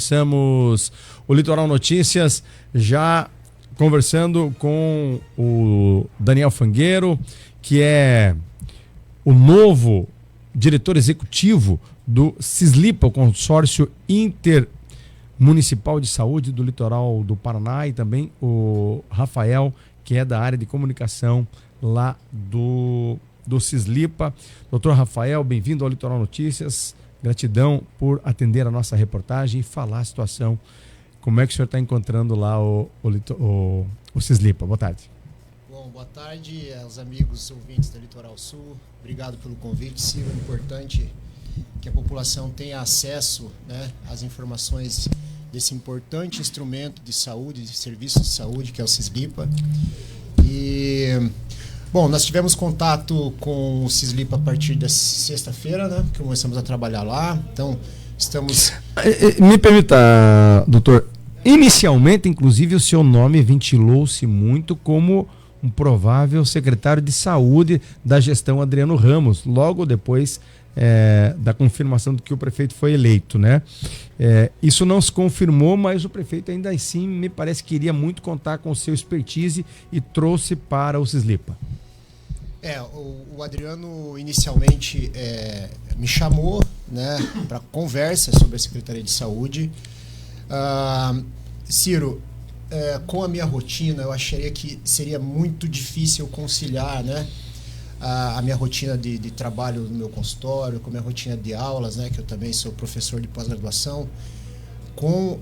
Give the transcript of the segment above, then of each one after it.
Começamos o Litoral Notícias já conversando com o Daniel Fangueiro, que é o novo diretor executivo do CISLIPA, o Consórcio Intermunicipal de Saúde do Litoral do Paraná, e também o Rafael, que é da área de comunicação lá do CISLIPA. Doutor Rafael, bem-vindo ao Litoral Notícias. Gratidão por atender a nossa reportagem e falar a situação. Como é que o senhor está encontrando lá o CISLIPA? Boa tarde. Bom, boa tarde aos amigos ouvintes da Litoral Sul. Obrigado pelo convite, Ciro. É importante que a população tenha acesso, né, às informações desse importante instrumento de saúde, de serviços de saúde, que é o CISLIPA. Bom, nós tivemos contato com o CISLIPA a partir da sexta-feira, né? Que começamos a trabalhar lá. Então, estamos... Me permita, doutor. Inicialmente, inclusive, o seu nome ventilou-se muito como um provável secretário de saúde da gestão Adriano Ramos, logo depois da confirmação de que o prefeito foi eleito, né? Isso não se confirmou, mas o prefeito ainda assim me parece que queria muito contar com o seu expertise e trouxe para o CISLIPA. O Adriano inicialmente me chamou, né, para conversa sobre a Secretaria de Saúde. Ciro, com a minha rotina, eu acharia que seria muito difícil conciliar, né, a minha rotina de trabalho no meu consultório, com a minha rotina de aulas, né, que eu também sou professor de pós-graduação, com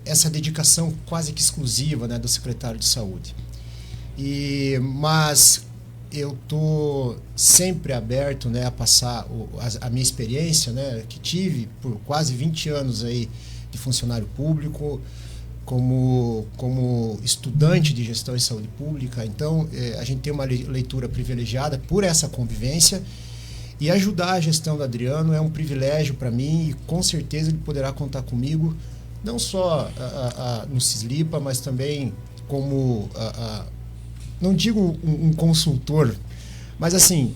essa dedicação quase que exclusiva, né, do secretário de Saúde. Mas eu estou sempre aberto, né, a passar a minha experiência, né, que tive por quase 20 anos aí de funcionário público, como estudante de gestão e saúde pública. Então, a gente tem uma leitura privilegiada por essa convivência, e ajudar a gestão do Adriano é um privilégio para mim, e com certeza ele poderá contar comigo, não só no CISLIPA, mas também como... não digo um consultor, mas assim,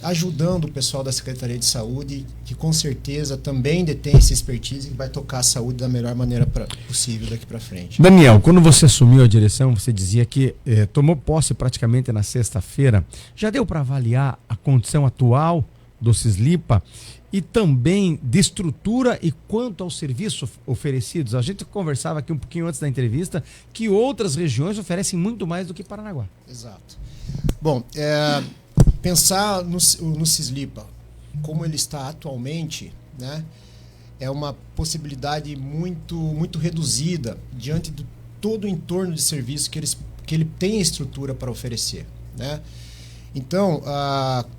ajudando o pessoal da Secretaria de Saúde, que com certeza também detém essa expertise e vai tocar a saúde da melhor maneira possível daqui para frente. Daniel, quando você assumiu a direção, você dizia que tomou posse praticamente na sexta-feira. Já deu para avaliar a condição atual do CISLIPA e também de estrutura e quanto aos serviços oferecidos? A gente conversava aqui um pouquinho antes da entrevista que outras regiões oferecem muito mais do que Paranaguá. Exato. Bom, pensar no CISLIPA como ele está atualmente, né, é uma possibilidade muito, muito reduzida diante de todo o entorno de serviço que ele tem a estrutura para oferecer, né? Então,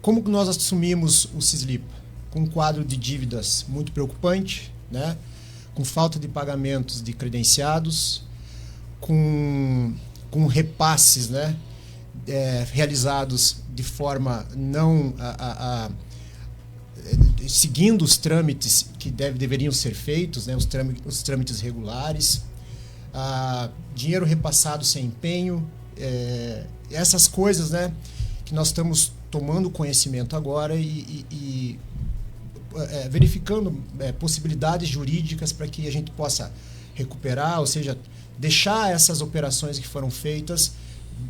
como nós assumimos o CISLIPA? Com um quadro de dívidas muito preocupante, né? Com falta de pagamentos de credenciados, com repasses, né, realizados de forma não seguindo os trâmites que deveriam ser feitos, né, os trâmites regulares, dinheiro repassado sem empenho, essas coisas, né, que nós estamos tomando conhecimento agora e verificando possibilidades jurídicas para que a gente possa recuperar, ou seja, deixar essas operações que foram feitas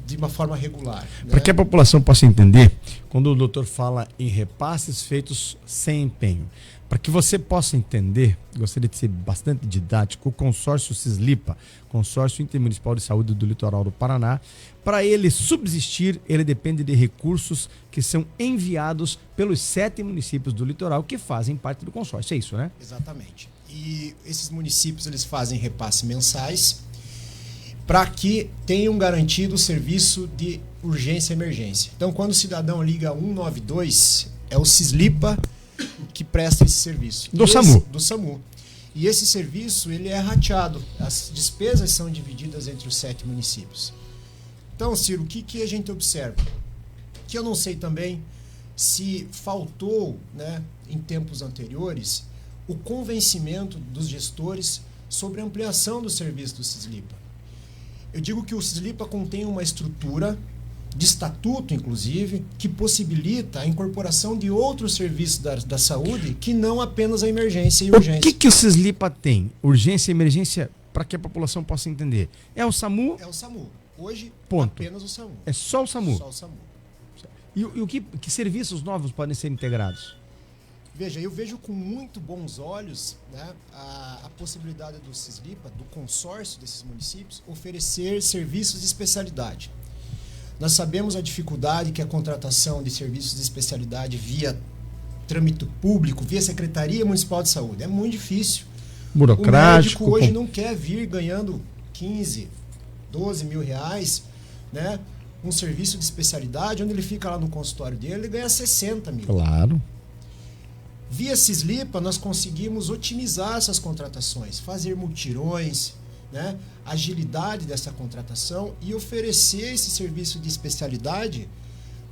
de uma forma regular, né? Para que a população possa entender, quando o doutor fala em repasses feitos sem empenho, para que você possa entender, gostaria de ser bastante didático, o consórcio CISLIPA, Consórcio Intermunicipal de Saúde do Litoral do Paraná, para ele subsistir, ele depende de recursos que são enviados pelos 7 municípios do litoral que fazem parte do consórcio. É isso, né? Exatamente. E esses municípios, eles fazem repasses mensais para que tenham garantido o serviço de urgência e emergência. Então, quando o cidadão liga 192, é o CISLIPA que presta esse serviço. Do SAMU. E esse serviço, ele é rateado. As despesas são divididas entre os 7 municípios. Então, Ciro, o que a gente observa? Que eu não sei também se faltou, né, em tempos anteriores, o convencimento dos gestores sobre a ampliação do serviço do CISLIPA. Eu digo que o CISLIPA contém uma estrutura, de estatuto, inclusive, que possibilita a incorporação de outros serviços da saúde que não apenas a emergência e urgência. O que o Cislipa tem? Urgência e emergência, para que a população possa entender. É o SAMU? É o SAMU. Hoje, ponto. Apenas o SAMU. É só o SAMU? Só o SAMU. E o que serviços novos podem ser integrados? Veja, eu vejo com muito bons olhos, né, a possibilidade do Cislipa, do consórcio desses municípios, oferecer serviços de especialidade. Nós sabemos a dificuldade que a contratação de serviços de especialidade via trâmite público, via Secretaria Municipal de Saúde. É muito difícil. Burocrático. O médico hoje não quer vir ganhando 15, 12 mil reais, né, um serviço de especialidade, onde ele fica lá no consultório dele, ele ganha 60 mil. Claro. Via Cislipa, nós conseguimos otimizar essas contratações, fazer multirões, né, agilidade dessa contratação e oferecer esse serviço de especialidade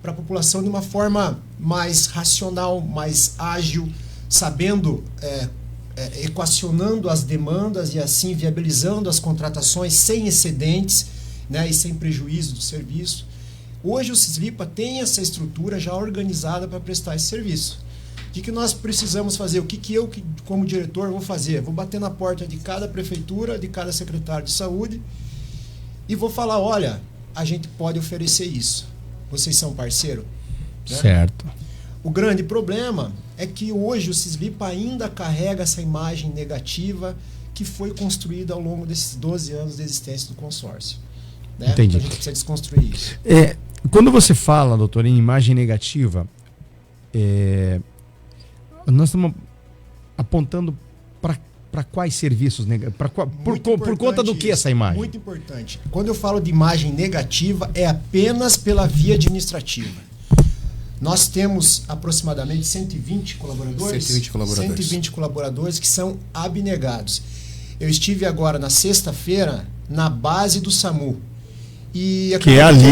para a população de uma forma mais racional, mais ágil, sabendo, equacionando as demandas e assim viabilizando as contratações sem excedentes, né, e sem prejuízo do serviço. Hoje o Cislipa tem essa estrutura já organizada para prestar esse serviço. O que nós precisamos fazer? O que eu, como diretor, vou fazer? Vou bater na porta de cada prefeitura, de cada secretário de saúde e vou falar, olha, a gente pode oferecer isso. Vocês são parceiro? Né? Certo. O grande problema é que hoje o Cislipa ainda carrega essa imagem negativa que foi construída ao longo desses 12 anos de existência do consórcio. Né? Entendi. Então a gente precisa desconstruir isso. Quando você fala, doutor, em imagem negativa, nós estamos apontando para quais serviços negativos? Por conta do que essa imagem? Muito importante. Quando eu falo de imagem negativa, é apenas pela via administrativa. Nós temos aproximadamente 120 colaboradores. 120 colaboradores que são abnegados. Eu estive agora na sexta-feira na base do SAMU. Que é ali,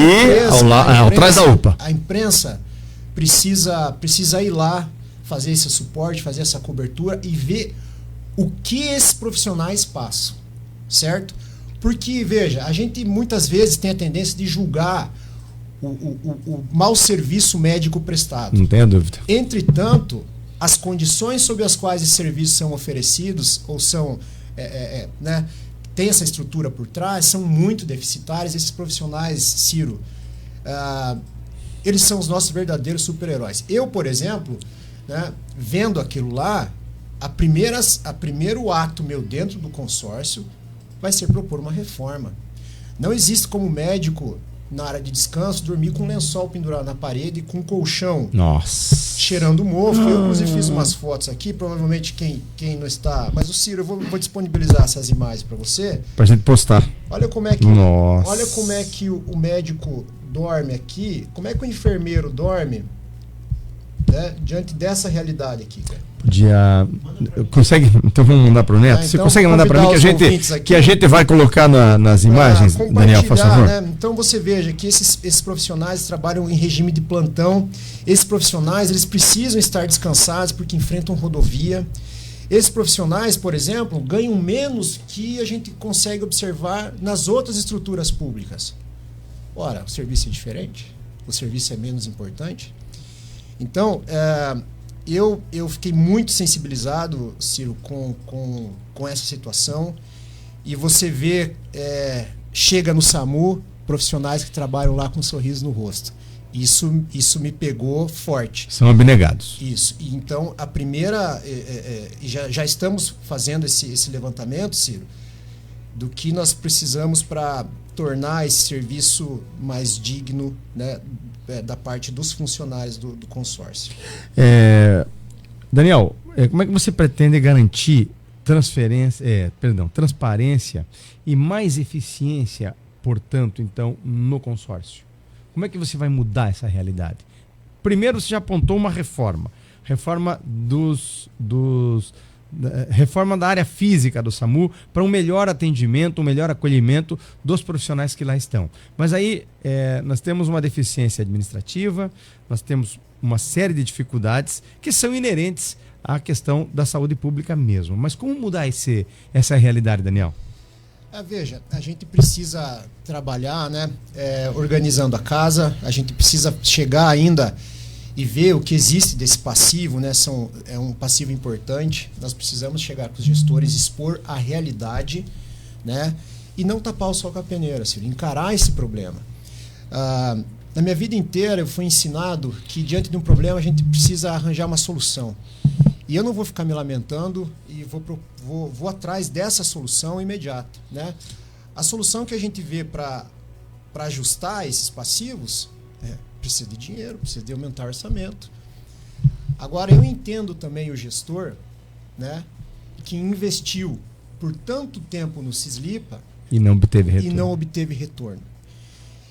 atrás da UPA. A imprensa precisa ir lá, fazer esse suporte, fazer essa cobertura e ver o que esses profissionais passam, certo? Porque, veja, a gente muitas vezes tem a tendência de julgar o mau serviço médico prestado. Não tenha dúvida. Entretanto, as condições sob as quais esses serviços são oferecidos ou são, né, tem essa estrutura por trás, são muito deficitárias. Esses profissionais, Ciro, eles são os nossos verdadeiros super-heróis. Eu, por exemplo, né, vendo aquilo lá, primeiro ato meu dentro do consórcio vai ser propor uma reforma. Não existe como médico, na área de descanso, dormir com um lençol pendurado na parede e com um colchão. Nossa. Cheirando mofo. Eu, inclusive, fiz umas fotos aqui. Provavelmente quem não está... Mas o Ciro, eu vou disponibilizar essas imagens para você. Pra gente postar. Olha como é que, Nossa. olha como é que o médico dorme aqui. Como é que o enfermeiro dorme, né, diante dessa realidade aqui, cara. Consegue? Então vamos mandar para o Neto? Você consegue mandar para mim que a gente vai colocar nas imagens, Daniel, por favor? Né? Então você veja que esses profissionais trabalham em regime de plantão. Esses profissionais eles precisam estar descansados porque enfrentam rodovia. Esses profissionais, por exemplo, ganham menos que a gente consegue observar nas outras estruturas públicas. Ora, o serviço é diferente? O serviço é menos importante? Então, eu fiquei muito sensibilizado, Ciro, com essa situação. E você vê, chega no SAMU, profissionais que trabalham lá com um sorriso no rosto. Isso me pegou forte. São abnegados. Isso. E então, a primeira... já estamos fazendo esse levantamento, Ciro, do que nós precisamos para tornar esse serviço mais digno, né, da parte dos funcionários do consórcio. Daniel, como é que você pretende garantir transparência e mais eficiência, portanto, então, no consórcio? Como é que você vai mudar essa realidade? Primeiro, você já apontou uma reforma reforma da área física do SAMU para um melhor atendimento, um melhor acolhimento dos profissionais que lá estão. Mas aí nós temos uma deficiência administrativa, nós temos uma série de dificuldades que são inerentes à questão da saúde pública mesmo. Mas como mudar essa realidade, Daniel? Veja, a gente precisa trabalhar, né, organizando a casa, a gente precisa chegar ainda e ver o que existe desse passivo, né, é um passivo importante. Nós precisamos chegar com os gestores, expor a realidade, né, e não tapar o sol com a peneira, Ciro, encarar esse problema. Na minha vida inteira eu fui ensinado que diante de um problema a gente precisa arranjar uma solução. E eu não vou ficar me lamentando e vou atrás dessa solução imediata, né? A solução que a gente vê para ajustar esses passivos precisa de dinheiro, precisa de aumentar o orçamento. Agora, eu entendo também o gestor, né, que investiu por tanto tempo no Cislipa e não obteve retorno.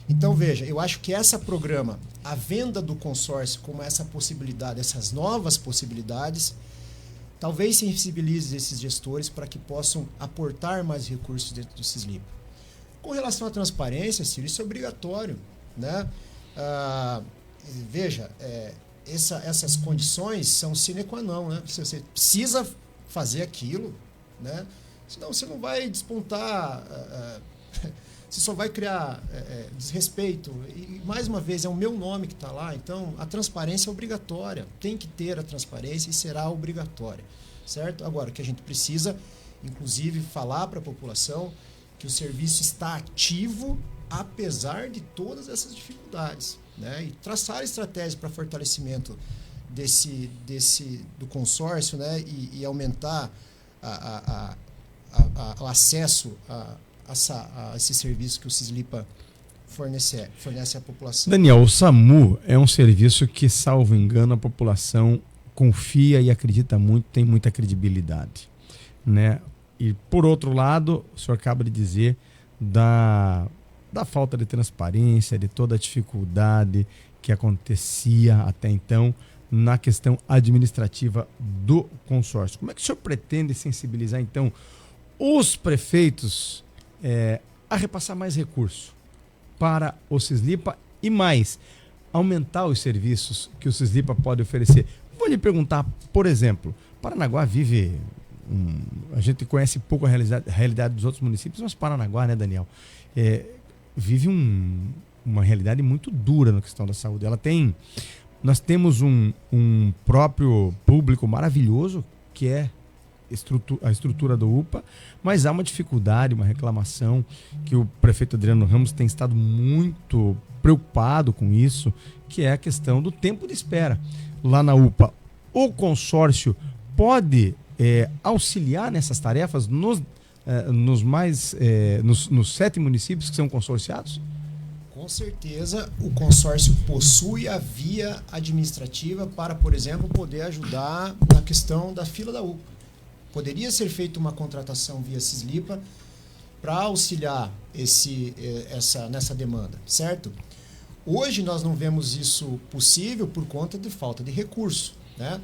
Então, veja, eu acho que essa programa, a venda do consórcio como essa possibilidade, essas novas possibilidades, talvez sensibilize esses gestores para que possam aportar mais recursos dentro do Cislipa. Com relação à transparência, Ciro, isso é obrigatório, né? Veja, essas condições são sine qua non, né? Você precisa fazer aquilo, né? Senão você não vai despontar, você só vai criar desrespeito. E, mais uma vez, é o meu nome que está lá, então a transparência é obrigatória. Tem que ter a transparência e será obrigatória, certo? Agora, o que a gente precisa, inclusive, falar para a população que o serviço está ativo, apesar de todas essas dificuldades, né? E traçar estratégias para fortalecimento do consórcio, né? E aumentar o acesso a esse serviço que o Cislipa fornece à população. Daniel, o SAMU é um serviço que, salvo engano, a população confia e acredita muito, tem muita credibilidade, né? E, por outro lado, o senhor acaba de dizer da falta de transparência, de toda a dificuldade que acontecia até então na questão administrativa do consórcio. Como é que o senhor pretende sensibilizar, então, os prefeitos a repassar mais recurso para o Cislipa e mais, aumentar os serviços que o Cislipa pode oferecer? Vou lhe perguntar, por exemplo, Paranaguá vive... a gente conhece pouco a realidade dos outros municípios, mas Paranaguá, né, Daniel, vive uma realidade muito dura na questão da saúde. Nós temos um próprio público maravilhoso, que é a estrutura do UPA, mas há uma dificuldade, uma reclamação que o prefeito Adriano Ramos tem estado muito preocupado com isso, que é a questão do tempo de espera lá na UPA. O consórcio pode auxiliar nessas tarefas nos 7 municípios que são consorciados? Com certeza, o consórcio possui a via administrativa para, por exemplo, poder ajudar na questão da fila da UPA. Poderia ser feita uma contratação via Cislipa para auxiliar nessa demanda, certo? Hoje nós não vemos isso possível por conta de falta de recurso, né?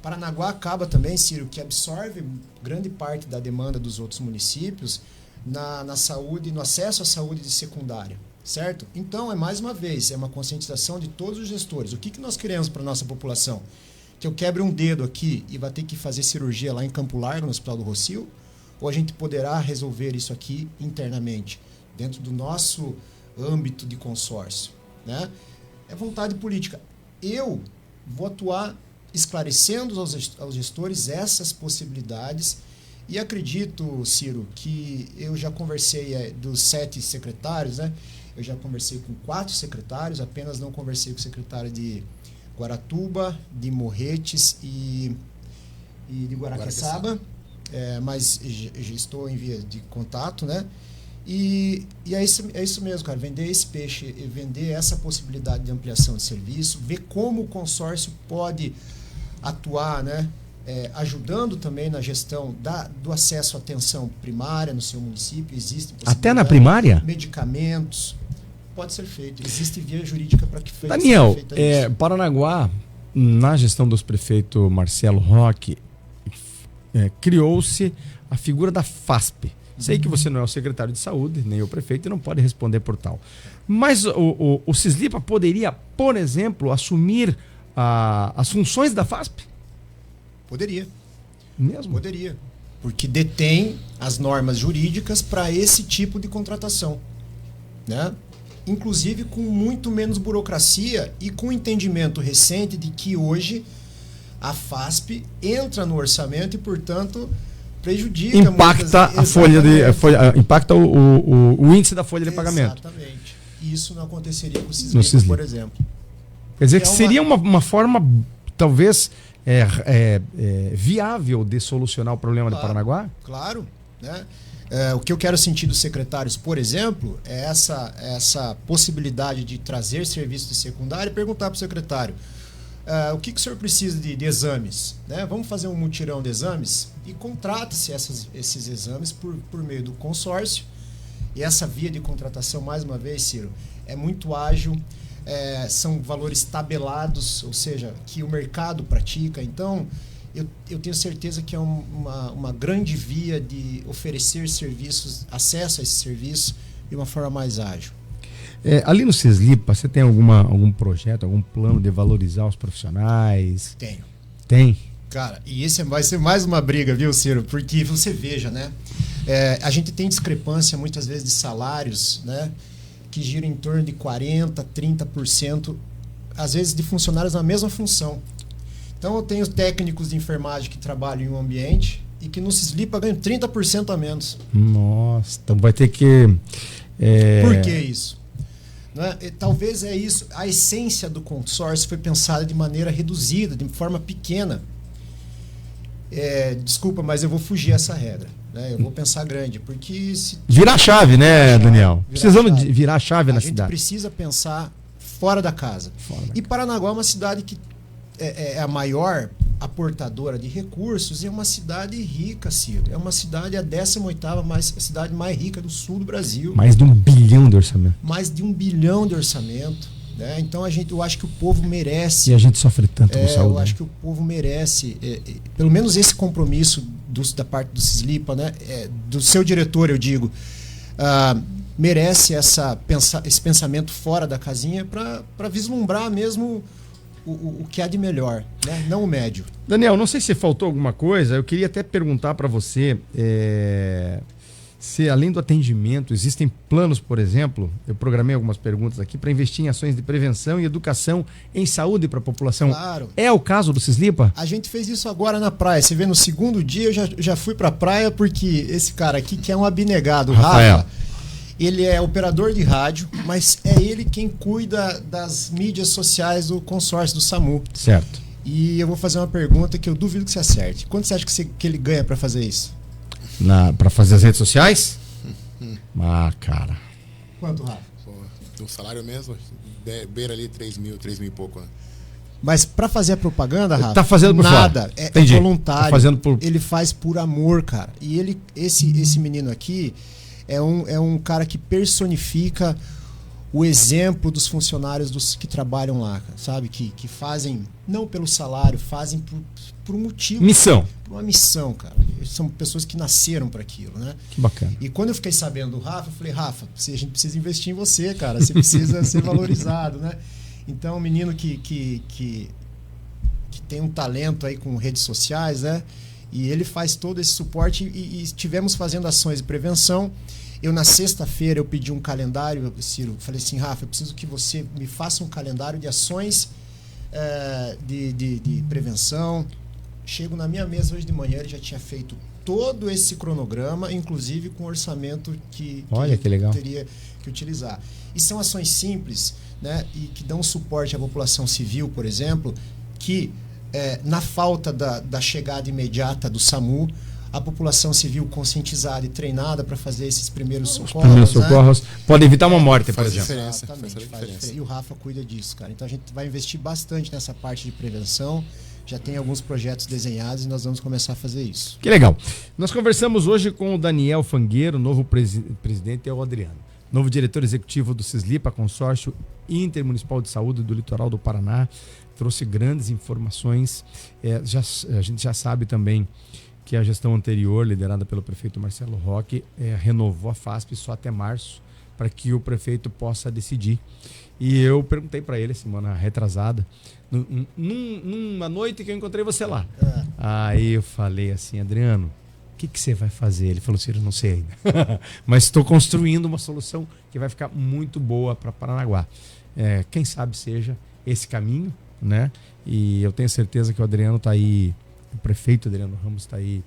Paranaguá acaba também, Ciro, que absorve grande parte da demanda dos outros municípios na saúde, no acesso à saúde de secundária, certo? Então, mais uma vez, é uma conscientização de todos os gestores. O que nós queremos para a nossa população? Que eu quebre um dedo aqui e vai ter que fazer cirurgia lá em Campo Largo, no Hospital do Rossio? Ou a gente poderá resolver isso aqui internamente, dentro do nosso âmbito de consórcio, né? É vontade política. Eu vou atuar esclarecendo aos gestores essas possibilidades e acredito, Ciro, que eu já conversei dos 7 secretários, né? Eu já conversei com 4 secretários, apenas não conversei com o secretário de Guaratuba, de Morretes e de Guaraqueçaba, mas já estou em via de contato, né? E é isso mesmo, cara, vender esse peixe, vender essa possibilidade de ampliação de serviço, ver como o consórcio pode atuar, né? Ajudando também na gestão do acesso à atenção primária no seu município. Existe até na primária? Medicamentos. Pode ser feito. Existe via jurídica para que seja Daniel, feita isso. Paranaguá, na gestão dos prefeitos Marcelo Roque, criou-se a figura da FASP. Sei que você não é o secretário de saúde, nem o prefeito, e não pode responder por tal. Mas o Cislipa poderia, por exemplo, assumir as funções da FASP? Poderia. Mesmo? Poderia. porque detém as normas jurídicas para esse tipo de contratação, né? Inclusive com muito menos burocracia e com o entendimento recente de que hoje a FASP entra no orçamento e, portanto, prejudica impacta a folha de impacta o índice da folha de pagamento. Exatamente. Isso não aconteceria com o Cislipa, por exemplo. Quer dizer que seria uma forma talvez viável de solucionar o problema de Paranaguá? Claro, né? O que eu quero sentir dos secretários, por exemplo, é essa possibilidade de trazer serviço de secundário e perguntar para o secretário o que o senhor precisa de exames, né? Vamos fazer um mutirão de exames e contrata-se esses exames por meio do consórcio. E essa via de contratação, mais uma vez, Ciro, é muito ágil, são valores tabelados, ou seja, que o mercado pratica. Então, eu tenho certeza que é uma grande via de oferecer serviços, acesso a esse serviço de uma forma mais ágil. Ali no Cislipa, você tem algum projeto, algum plano de valorizar os profissionais? Tenho. Tem? Cara, e esse vai ser mais uma briga, viu, Ciro? Porque você veja, né? A gente tem discrepância muitas vezes de salários, né? Que giram em torno de 40%, 30%, às vezes de funcionários na mesma função. Então eu tenho técnicos de enfermagem que trabalham em um ambiente e que no Cislipa ganham 30% a menos. Nossa, então vai ter que... Por que isso? Né? Talvez é isso. A essência do consórcio foi pensada de maneira reduzida, de forma pequena. Desculpa, mas eu vou fugir essa regra. Né? Eu vou pensar grande, porque... Virar a chave, né, Daniel? Precisamos virar a chave na cidade. A gente precisa pensar fora da casa. E Paranaguá é uma cidade que é a maior aportadora de recursos e é uma cidade rica, Ciro. É uma cidade, a 18ª cidade mais rica do sul do Brasil. Mais de 1 bilhão de orçamento. Mais de 1 bilhão de orçamento. Né? Então eu acho que o povo merece. E a gente sofre tanto com saúde. Eu acho que o povo merece, pelo menos esse compromisso da parte do Cislipa, né? Do seu diretor, eu digo, merece esse pensamento fora da casinha para vislumbrar mesmo o que há de melhor, né? Não o médio. Daniel, não sei se faltou alguma coisa, eu queria até perguntar para você se além do atendimento, existem planos, por exemplo, eu programei algumas perguntas aqui, para investir em ações de prevenção e educação em saúde para a população. Claro. É o caso do Cislipa? A gente fez isso agora na praia. Você vê, no segundo dia eu já fui para a praia porque esse cara aqui, que é um abnegado, Rafa, ele é operador de rádio, mas é ele quem cuida das mídias sociais do consórcio do SAMU. Certo. E eu vou fazer uma pergunta que eu duvido que você acerte. Quanto você acha que ele ganha para fazer isso? Para fazer as redes sociais? Cara. Quanto, Rafa? O salário mesmo, beira ali 3 mil e pouco. Né? Mas para fazer a propaganda, Rafa, tá fazendo por nada, fora. É voluntário. Tá fazendo por... Ele faz por amor, cara. E esse menino aqui é um cara que personifica o exemplo dos funcionários que trabalham lá, sabe? Que fazem, não pelo salário, fazem por um motivo. Missão. Por uma missão, cara. São pessoas que nasceram para aquilo, né? Que bacana. E quando eu fiquei sabendo do Rafa, eu falei, Rafa, a gente precisa investir em você, cara. Você precisa ser valorizado, né? Então, um menino que tem um talento aí com redes sociais, né? E ele faz todo esse suporte e estivemos fazendo ações de prevenção. Eu, na sexta-feira, eu pedi um calendário, Ciro. Falei assim, Rafa, eu preciso que você me faça um calendário de ações de prevenção. Chego na minha mesa hoje de manhã, ele já tinha feito todo esse cronograma, inclusive com orçamento que legal. Teria que utilizar. E são ações simples, né, e que dão suporte à população civil, por exemplo, que na falta da chegada imediata do SAMU, a população civil conscientizada e treinada para fazer esses primeiros socorros, pode evitar uma morte, por exemplo. Exatamente, faz diferença. E o Rafa cuida disso, cara. Então a gente vai investir bastante nessa parte de prevenção. Já tem alguns projetos desenhados e nós vamos começar a fazer isso. Que legal. Nós conversamos hoje com o Daniel Fangueiro, novo presidente, é o Adriano, novo diretor executivo do Cislipa, consórcio intermunicipal de saúde do litoral do Paraná. Trouxe grandes informações. A gente já sabe também que a gestão anterior, liderada pelo prefeito Marcelo Roque, renovou a FASP só até março, para que o prefeito possa decidir. E eu perguntei para ele, semana retrasada, numa noite que eu encontrei você lá. Aí eu falei assim, Adriano, que você vai fazer? Ele falou assim, eu não sei ainda. Mas estou construindo uma solução que vai ficar muito boa para Paranaguá. Quem sabe seja esse caminho, né? E eu tenho certeza que o Adriano está aí, o prefeito Adriano Ramos está aí,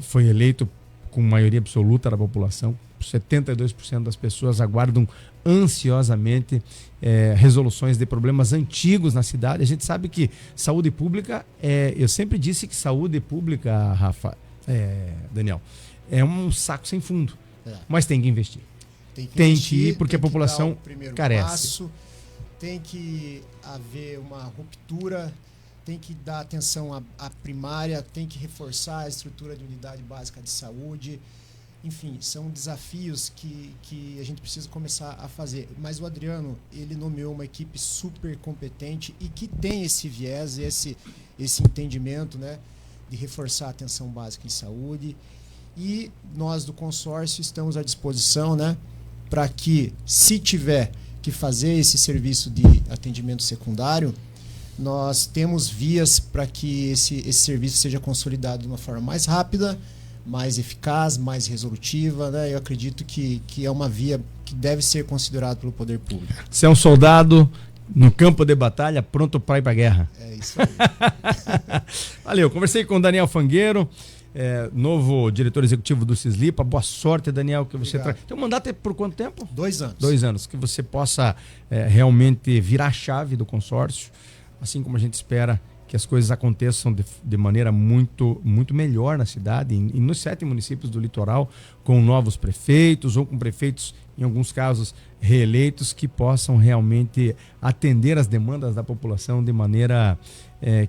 foi eleito com maioria absoluta da população. 72% das pessoas aguardam ansiosamente resoluções de problemas antigos na cidade. A gente sabe que saúde pública, eu sempre disse que saúde pública, Rafa, Daniel, é um saco sem fundo, mas tem que investir. Tem que ir porque a população carece. Passo, tem que haver uma ruptura, tem que dar atenção à primária, tem que reforçar a estrutura de unidade básica de saúde. Enfim, são desafios que a gente precisa começar a fazer. Mas o Adriano, ele nomeou uma equipe super competente e que tem esse viés, esse entendimento, né, de reforçar a atenção básica em saúde. E nós do consórcio estamos à disposição, né, para que, se tiver que fazer esse serviço de atendimento secundário, nós temos vias para que esse serviço seja consolidado de uma forma mais rápida, mais eficaz, mais resolutiva, né? Eu acredito que é uma via que deve ser considerada pelo poder público. Você é um soldado no campo de batalha, pronto para ir para a guerra. É isso aí. Valeu, conversei com o Daniel Fangueiro, novo diretor executivo do Cislipa. Boa sorte, Daniel, que você traz. Teu mandato é por quanto tempo? 2 anos. 2 anos, que você possa realmente virar a chave do consórcio, assim como a gente espera que as coisas aconteçam de maneira muito, muito melhor na cidade e nos 7 municípios do litoral, com novos prefeitos ou com prefeitos, em alguns casos, reeleitos, que possam realmente atender as demandas da população de maneira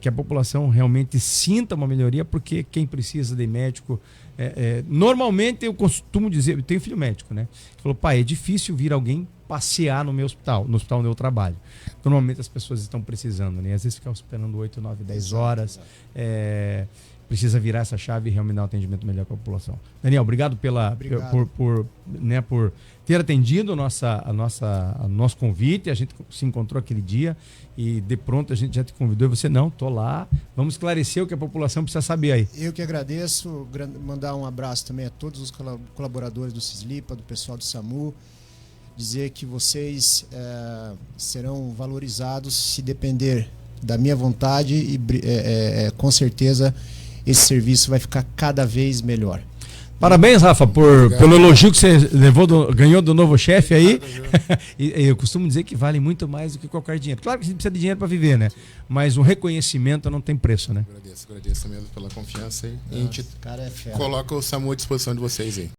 que a população realmente sinta uma melhoria, porque quem precisa de médico... normalmente eu costumo dizer, eu tenho filho médico, né? Ele falou, pai, é difícil vir alguém passear no hospital onde eu trabalho. Normalmente as pessoas estão precisando, né? Às vezes ficam esperando 8, 9, 10 horas. Precisa virar essa chave e realmente dar um atendimento melhor para a população. Daniel, obrigado por ter atendido o nosso convite. A gente se encontrou aquele dia e de pronto a gente já te convidou e você, não, tô lá, vamos esclarecer o que a população precisa saber aí. Eu que agradeço, mandar um abraço também a todos os colaboradores do Cislipa, do pessoal do SAMU, dizer que vocês serão valorizados se depender da minha vontade e com certeza esse serviço vai ficar cada vez melhor. Parabéns, Rafa, pelo elogio que você ganhou do novo chefe aí. E eu costumo dizer que vale muito mais do que qualquer dinheiro. Claro que a gente precisa de dinheiro para viver, né? Mas um reconhecimento não tem preço, né? Agradeço mesmo pela confiança aí. E a gente cara é fera. coloca o SAMU à disposição de vocês aí.